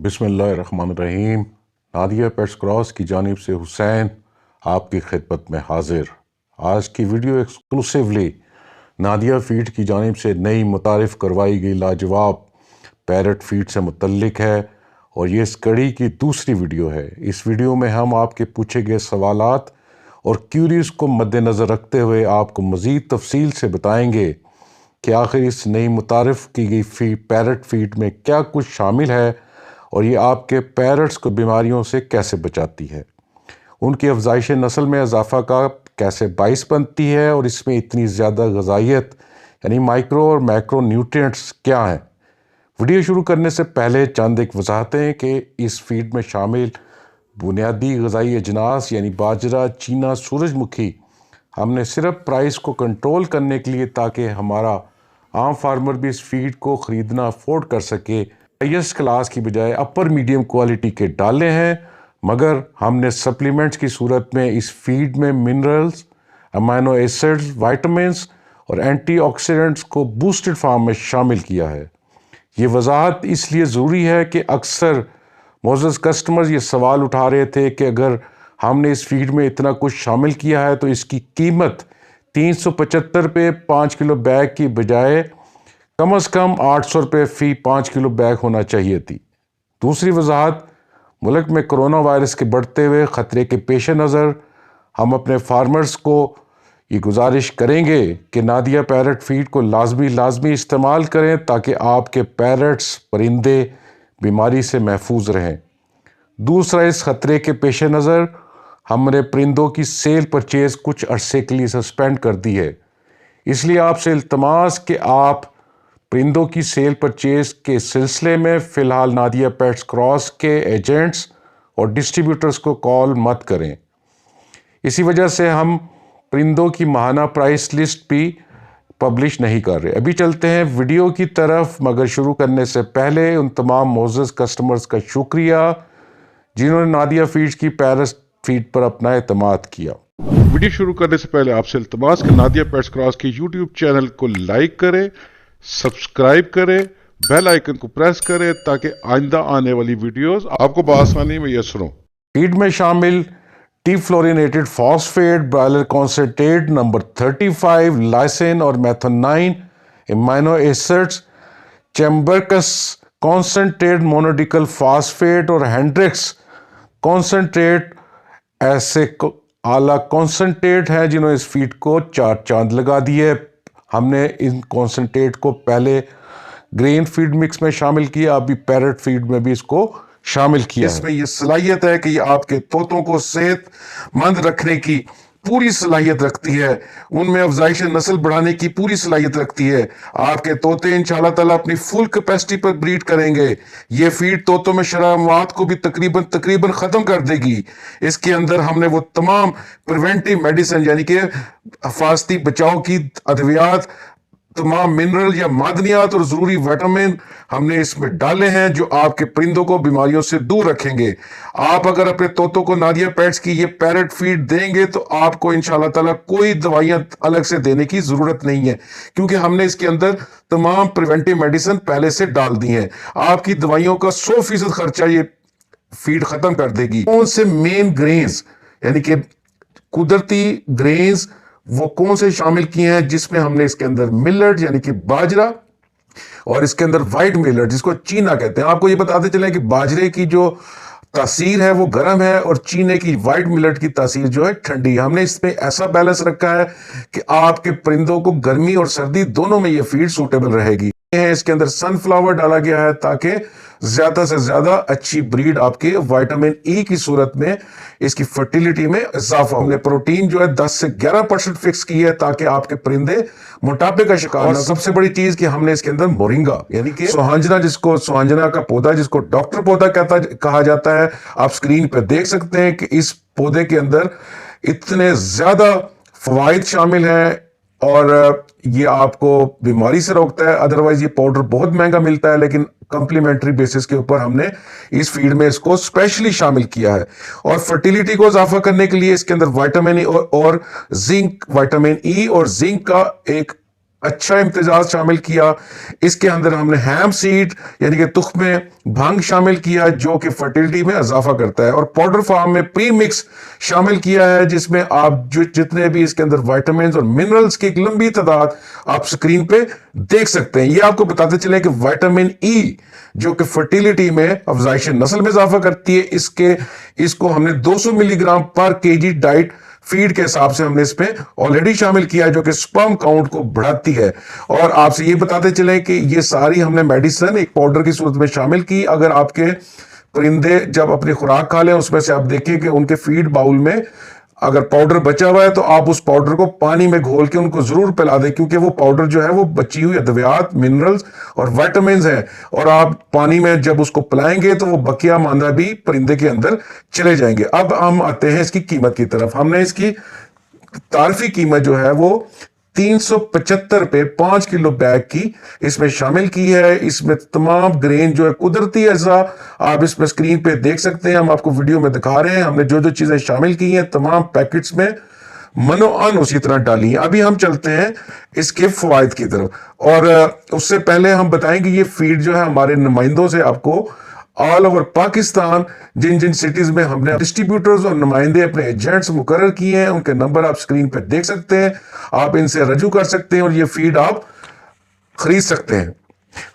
बिस्मिल्लाहिर्रहमानिर्रहीम। Nadia pets cross की जानिब से हुसैन आपकी खिदमत में हाजिर। आज की वीडियो एक्सक्लूसिवली नादिया फीड की जानिब से नई मुतारिफ़ करवाई गई लाजवाब पैरट फीड से मुतल्लिक है और ये इस कड़ी की दूसरी वीडियो है। इस वीडियो में हम आपके पूछे गए सवालात और क्यूरीज को मद्देनज़र रखते हुए आपको मज़ीद तफसील से बताएंगे कि आखिर इस नई मुतारिफ़ की गई पैरट फीड में क्या कुछ शामिल है और ये आपके पैरट्स को बीमारियों से कैसे बचाती है, उनकी अफजाइश नस्ल में इजाफा का कैसे बाइस बनती है और इसमें इतनी ज़्यादा ग़िज़ाइयत यानी माइक्रो और मैक्रो न्यूट्रिएंट्स क्या हैं। वीडियो शुरू करने से पहले चंद एक वजाहतें कि इस फीड में शामिल बुनियादी ग़िज़ाई अजनास यानी बाजरा, चीना, सूरजमुखी हमने सिर्फ प्राइस को कंट्रोल करने के लिए ताकि हमारा आम फार्मर भी इस फीड को ख़रीदना अफोर्ड कर सके हाईएस्ट क्लास की बजाय अपर मीडियम क्वालिटी के डाले हैं, मगर हमने सप्लीमेंट्स की सूरत में इस फीड में मिनरल्स, अमाइनो एसिड्स, विटामिन्स और एंटीऑक्सीडेंट्स को बूस्टेड फॉर्म में शामिल किया है। ये वजाहत इसलिए ज़रूरी है कि अक्सर मोअज़्ज़ज़ कस्टमर्स ये सवाल उठा रहे थे कि अगर हमने इस फीड में इतना कुछ शामिल किया है तो इसकी कीमत 375 रुपये 5 किलो बैग की बजाय कम से कम 800 रुपये फ़ी 5 किलो बैग होना चाहिए थी। दूसरी वजाहत, मुल्क में कोरोना वायरस के बढ़ते हुए ख़तरे के पेश नज़र हम अपने फार्मर्स को ये गुजारिश करेंगे कि नादिया पैरट फीड को लाजमी इस्तेमाल करें ताकि आपके पैरट्स परिंदे बीमारी से महफूज रहें। दूसरा, इस ख़तरे के पेश नज़र हमने परिंदों की सेल परचेज़ कुछ अरसे के लिए सस्पेंड कर दी है। इसलिए आपसे इल्तमास कि आप परिंदों की सेल परचेज़ के सिलसिले में फ़िलहाल नादिया पेट्स क्रॉस के एजेंट्स और डिस्ट्रीब्यूटर्स को कॉल मत करें। इसी वजह से हम परिंदों की माहाना प्राइस लिस्ट भी पब्लिश नहीं कर रहे। अभी चलते हैं वीडियो की तरफ, मगर शुरू करने से पहले उन तमाम मोअज़्ज़ज़ कस्टमर्स का शुक्रिया जिन्होंने नादिया फीड्स की पैरट फीड पर अपना एतमाद किया। वीडियो शुरू करने से पहले आपसे इल्तमास कि नादिया पेट्स क्रॉस के यूट्यूब चैनल को लाइक करें, सब्सक्राइब करें, बेल आइकन को प्रेस करें ताकि आइंदा आने वाली वीडियोस आपको बआसानी मैसर हों। फीड में शामिल defluorinated phosphate, broiler concentrate number 35, lysine और मेथोनाइन, एमाइनो एसिड्स, चैम्बरकस कॉन्सेंट्रेट, मोनोडिकल फॉस्फेट और हेंड्रिक्स कॉन्सेंट्रेट ऐसे आला कॉन्सेंट्रेट हैं जिन्होंने इस फीड को चार चांद लगा दिए। हमने इन कॉन्सेंट्रेट को पहले ग्रेन फीड मिक्स में शामिल किया, अभी पैरट फीड में भी इसको शामिल किया। इसमें ये सलाहियत है कि ये आपके तोतों को सेहतमंद रखने की पूरी सलाहियत रखती है, उनमें अफजाइश नस्ल बढ़ाने की पूरी सलाहियत रखती है। आपके तोते इंशाल्लाह ताला अपनी फुल कैपेसिटी पर ब्रीड करेंगे। ये फीड तोतों में शरामात को भी तकरीबन ख़त्म कर देगी। इसके अंदर हमने वो तमाम प्रिवेंटिव मेडिसिन यानी कि हिफाजती बचाव की अद्वियात, तमाम मिनरल या मादनियात और ज़रूरी विटामिन हमने इसमें डाले हैं जो आपके परिंदों को बीमारियों से दूर रखेंगे। आप अगर अपने तोतों को नादिया पेट्स की ये पैरट फीड देंगे तो आपको इंशाल्लाह ताला कोई दवाइयां अलग से देने की ज़रूरत नहीं है, क्योंकि हमने इसके अंदर तमाम प्रिवेंटिव मेडिसिन पहले से डाल दी हैं। आपकी दवाइयों का 100% खर्चा ये फीड ख़त्म कर देगी। कौन से मेन ग्रेन्स यानी कि कुदरती ग्रेन्स वो कौन से शामिल किए हैं, जिसमें हमने इसके अंदर मिलेट यानी कि बाजरा और इसके अंदर वाइट मिलेट जिसको चीना कहते हैं। आपको ये बताते चले कि बाजरे की जो तासीर है वो गर्म है और चीने की वाइट मिलेट की तासीर जो है ठंडी। हमने इसमें ऐसा बैलेंस रखा है कि आपके परिंदों को गर्मी और सर्दी दोनों में ये फीड सूटेबल रहेगी। इसके अंदर सनफ्लावर डाला गया है ताकि ज्यादा से ज्यादा अच्छी ब्रीड आपके विटामिन ई की सूरत में इसकी फर्टिलिटी में इजाफा। हमने प्रोटीन जो है 10 से 11% फिक्स की है ताकि आपके परिंदे मोटापे का शिकार ना। सबसे बड़ी चीज कि हमने इसके अंदर मोरिंगा यानी कि सुहांजना का पौधा जिसको डॉक्टर पौधा कहा जाता है, आप स्क्रीन पर देख सकते हैं कि इस पौधे के अंदर इतने ज्यादा फवाइद शामिल हैं और ये आपको बीमारी से रोकता है। अदरवाइज ये पाउडर बहुत महंगा मिलता है, लेकिन कम्प्लीमेंट्री बेसिस के ऊपर हमने इस फीड में इसको स्पेशली शामिल किया है। और फर्टिलिटी को इजाफा करने के लिए इसके अंदर विटामिन ई और जिंक, विटामिन ई और जिंक का एक अच्छा इम्तिजाज शामिल किया। इसके अंदर हमने हैम सीड यानी कि तुख्मे भंग शामिल किया जो कि फर्टिलिटी में इजाफा करता है, और पाउडर फॉर्म में प्री मिक्स शामिल किया है जिसमें आप जो जितने भी इसके अंदर विटामिन और मिनरल्स की एक लंबी तादाद आप स्क्रीन पे देख सकते हैं। ये आपको बताते चले कि विटामिन ई जो कि फर्टिलिटी में अफजाइश नस्ल में इजाफा करती है, इसको हमने 200 मिलीग्राम पर केजी डाइट फीड के हिसाब से हमने इसमें ऑलरेडी शामिल किया है जो कि स्पर्म काउंट को बढ़ाती है। और आपसे ये बताते चले कि ये सारी हमने मेडिसिन एक पाउडर की सूरत में शामिल की। अगर आपके परिंदे जब अपनी खुराक खा लें उसमें से आप देखें कि उनके फीड बाउल में अगर पाउडर बचा हुआ है तो आप उस पाउडर को पानी में घोल के उनको जरूर पिला दें, क्योंकि वो पाउडर जो है वो बची हुई अद्वियात, मिनरल्स और विटामिन्स है, और आप पानी में जब उसको पिलाएंगे तो वो बकिया मांदा भी परिंदे के अंदर चले जाएंगे। अब हम आते हैं इसकी कीमत की तरफ। हमने इसकी तारफी कीमत जो है वो 375 रुपए 5 किलो बैग की इसमें शामिल की है। इसमें तमाम ग्रेन जो है कुदरती अज़ा आप इसमें स्क्रीन पे देख सकते हैं, हम आपको वीडियो में दिखा रहे हैं। हमने जो जो चीजें शामिल की हैं तमाम पैकेट्स में मनोअन उसी तरह डाली हैं। अभी हम चलते हैं इसके फवायद की तरफ, और उससे पहले हम बताएंगे ये फीड जो है हमारे नुमाइंदों से आपको ऑल ओवर पाकिस्तान जिन जिन सिटीज में हमने डिस्ट्रीब्यूटर्स और नुमाइंदे अपने एजेंट्स मुकर्रर किए हैं उनके नंबर आप स्क्रीन पर देख सकते हैं, आप इनसे रजू कर सकते हैं और ये फीड आप खरीद सकते हैं।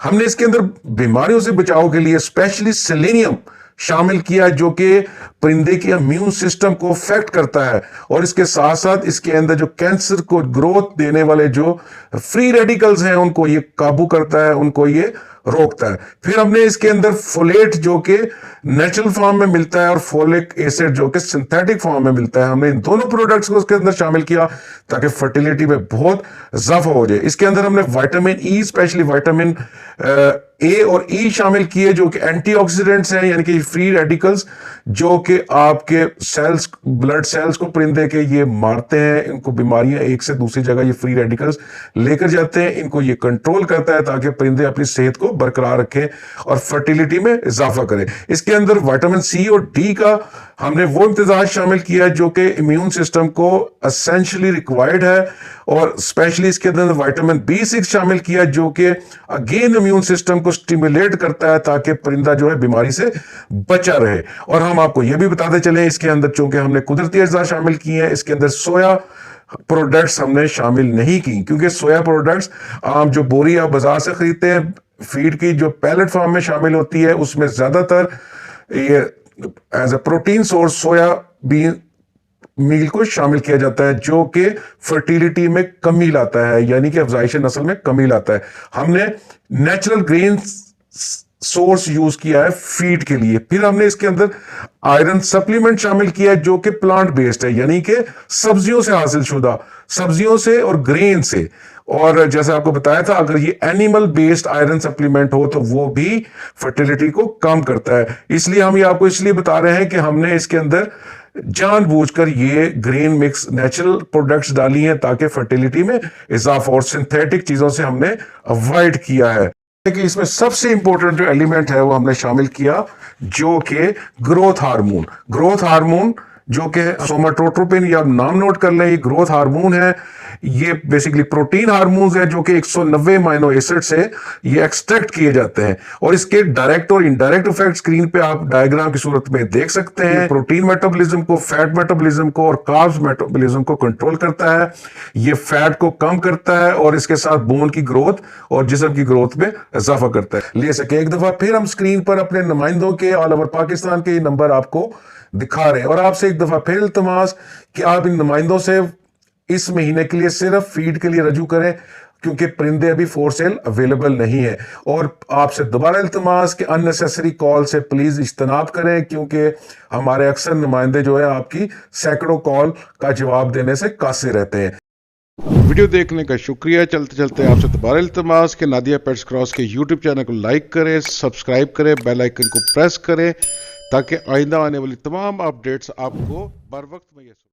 हमने इसके अंदर बीमारियों से बचाव के लिए स्पेशली सेलेनियम शामिल किया जो कि परिंदे के इम्यून सिस्टम को अफेक्ट करता है, और इसके साथ साथ इसके अंदर जो कैंसर को ग्रोथ देने वाले जो फ्री रेडिकल्स हैं उनको ये काबू करता है, उनको ये रोकता है। फिर हमने इसके अंदर फोलेट जो कि नेचुरल फॉर्म में मिलता है और फोलिक एसिड जो कि सिंथेटिक फॉर्म में मिलता है, हमने इन दोनों प्रोडक्ट्स को उसके अंदर शामिल किया ताकि फर्टिलिटी में बहुत इजाफा हो जाए। इसके अंदर हमने vitamin E, specially vitamin A और ई शामिल किए जो कि एंटीऑक्सीडेंट्स हैं, यानी कि फ्री रेडिकल्स जो कि आपके सेल्स, ब्लड सेल्स को परिंदे के ये मारते हैं, इनको बीमारियां एक से दूसरी जगह ये फ्री रेडिकल्स लेकर जाते हैं, इनको ये कंट्रोल करता है ताकि परिंदे अपनी सेहत को बरकरार रखें और फर्टिलिटी में इजाफा करें। इसके अंदर विटामिन सी और डी का हमने वो इम्तिजाज शामिल किया है जो कि इम्यून सिस्टम को एसेंशियली रिक्वायर्ड है, और स्पेशली इसके अंदर विटामिन B6 शामिल किया जो कि अगेन इम्यून सिस्टम को स्टिमुलेट करता है ताकि परिंदा जो है बीमारी से बचा रहे। और हम आपको यह भी बताते चले इसके अंदर चूंकि हमने कुदरती अज़ा शामिल किए हैं, इसके अंदर सोया प्रोडक्ट्स हमने शामिल नहीं की, क्योंकि सोया प्रोडक्ट्स आम जो बोरी आप बाजार से खरीदते हैं फीड की जो पैलेट फॉर्म में शामिल होती है उसमें ज्यादातर ये as a protein source soya bean meal को शामिल किया जाता है जो कि फर्टिलिटी में कमी लाता है, यानी कि अफजाइश नस्ल में कमी लाता है। हमने नेचुरल ग्रेन सोर्स यूज किया है फीड के लिए। फिर हमने इसके अंदर आयरन सप्लीमेंट शामिल किया है जो कि प्लांट बेस्ड है, यानी कि सब्जियों से हासिल शुदा, सब्जियों से और ग्रेन से। और जैसे आपको बताया था अगर ये एनिमल बेस्ड आयरन सप्लीमेंट हो तो वो भी फर्टिलिटी को कम करता है। इसलिए हम ये आपको इसलिए बता रहे हैं कि हमने इसके अंदर जानबूझकर ये ग्रेन मिक्स नेचुरल प्रोडक्ट्स डाली हैं ताकि फर्टिलिटी में इजाफा, और सिंथेटिक चीजों से हमने अवॉइड किया है। कि इसमें सबसे इंपॉर्टेंट जो एलिमेंट है वो हमने शामिल किया जो कि ग्रोथ हार्मोन जो कि सोमाटोट्रोपिन, या आप नाम नोट कर लें, ये ग्रोथ हार्मोन है। ये बेसिकली प्रोटीन हार्मोन्स है जो कि 190 अमीनो एसिड से ये एक्सट्रैक्ट किए जाते हैं, और इसके डायरेक्ट और इनडायरेक्ट इफेक्ट स्क्रीन पे आप डायग्राम की सूरत में देख सकते हैं। प्रोटीन मेटाबॉलिज्म को, फैट मेटाबॉलिज्म को और कार्ब्स मेटाबॉलिज्म को कंट्रोल करता है, ये फैट को कम करता है और इसके साथ बोन की ग्रोथ और जिस्म की ग्रोथ में इजाफा करता है। ले सके एक दफा फिर हम स्क्रीन पर अपने नुमाइंदों के ऑल ओवर पाकिस्तान के नंबर आपको दिखा रहे हैं, और आपसे एक दफा फिर इल्तमास कि आप इन नुमाइंदों से इस महीने के लिए सिर्फ फीड के लिए रजू करें क्योंकि परिंदे अभी फॉर सेल अवेलेबल नहीं है। और आपसे दोबारा इल्तमास कि अननेसेसरी कॉल से प्लीज इज्तनाब करें क्योंकि हमारे अक्सर नुमाइंदे जो है आपकी सैकड़ों कॉल का जवाब देने से कासिर रहते हैं। वीडियो देखने का शुक्रिया। चलते चलते आपसे दोबारा इल्तमास कि नादिया पेट्स क्रॉस के यूट्यूब चैनल को लाइक करें, सब्सक्राइब करें, बेल आइकन को प्रेस करें ताकि आइंदा आने वाली तमाम अपडेट्स आपको बर वक्त मैसर